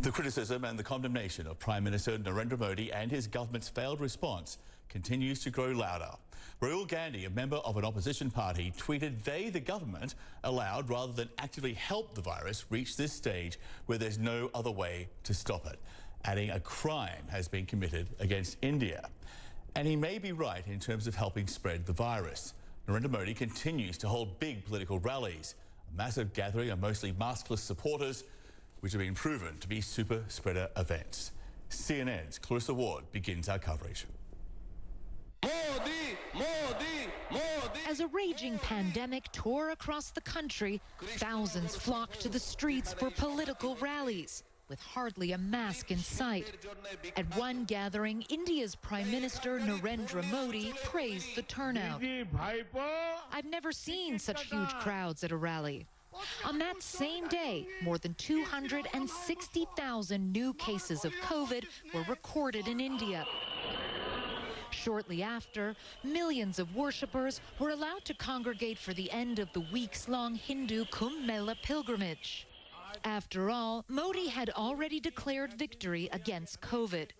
The criticism and the condemnation of Prime Minister Narendra Modi and his government's failed response continues to grow louder. Rahul Gandhi, a member of an opposition party, tweeted they, the government, allowed rather than actively help the virus reach this stage where there's no other way to stop it, adding a crime has been committed against India. And he may be right in terms of helping spread the virus. Narendra Modi continues to hold big political rallies, a massive gathering of mostly maskless supporters, which have been proven to be super spreader events. CNN's Clarissa Ward begins our coverage. Modi, Modi, Modi. As a raging pandemic tore across the country, thousands flocked to the streets for political rallies, with hardly a mask in sight. At one gathering, India's Prime Minister Narendra Modi praised the turnout. "I've never seen such huge crowds at a rally." On that same day, more than 260,000 new cases of COVID were recorded in India. Shortly after, millions of worshippers were allowed to congregate for the end of the weeks-long Hindu Kumbh Mela pilgrimage. After all, Modi had already declared victory against COVID.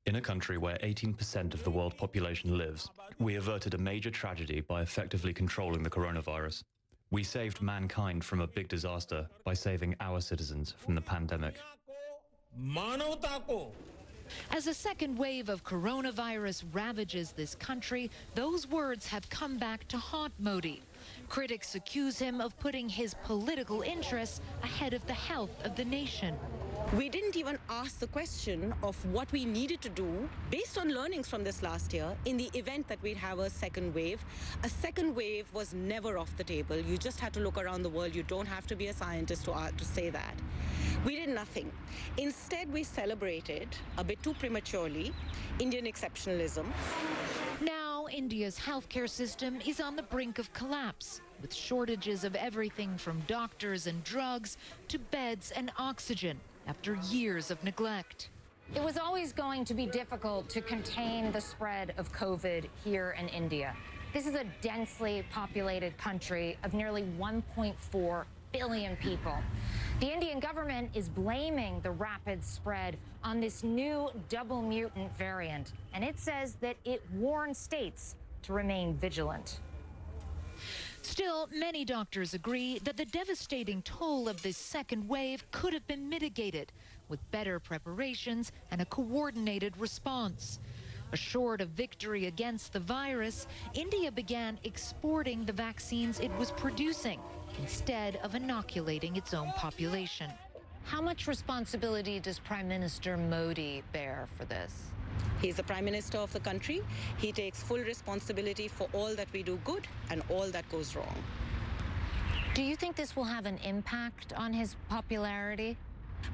In a country where 18% of the world population lives, we averted a major tragedy by effectively controlling the coronavirus. We saved mankind from a big disaster by saving our citizens from the pandemic. As a second wave of coronavirus ravages this country, those words have come back to haunt Modi. Critics accuse him of putting his political interests ahead of the health of the nation. We didn't even ask the question of what we needed to do based on learnings from this last year in the event that we'd have a second wave. A second wave was never off the table. You just had to look around the world. You don't have to be a scientist to say that. We did nothing. Instead, we celebrated, a bit too prematurely, Indian exceptionalism. Now, India's healthcare system is on the brink of collapse, with shortages of everything from doctors and drugs to beds and oxygen after years of neglect. It was always going to be difficult to contain the spread of COVID here in India. This is a densely populated country of nearly 1.4 billion people. The Indian government is blaming the rapid spread on this new double mutant variant, and it says that it warns states to remain vigilant. Still, many doctors agree that the devastating toll of this second wave could have been mitigated with better preparations and a coordinated response. Assured of victory against the virus, India began exporting the vaccines it was producing instead of inoculating its own population. How much responsibility does Prime Minister Modi bear for this? He's the Prime Minister of the country. He takes full responsibility for all that we do good and all that goes wrong. Do you think this will have an impact on his popularity?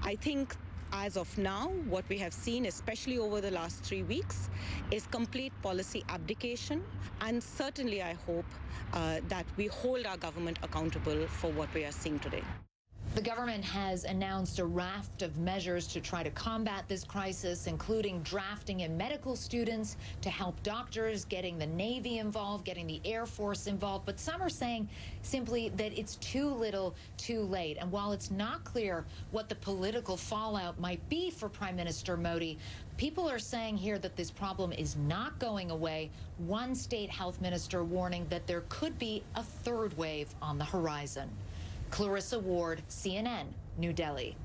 I think as of now, what we have seen, especially over the last 3 weeks, is complete policy abdication. And certainly I hope that we hold our government accountable for what we are seeing today. The government has announced a raft of measures to try to combat this crisis, including drafting in medical students to help doctors, getting the Navy involved, getting the Air Force involved. But some are saying simply that it's too little, too late. And while it's not clear what the political fallout might be for Prime Minister Modi, people are saying here that this problem is not going away. One state health minister warning that there could be a third wave on the horizon. Clarissa Ward, CNN, New Delhi.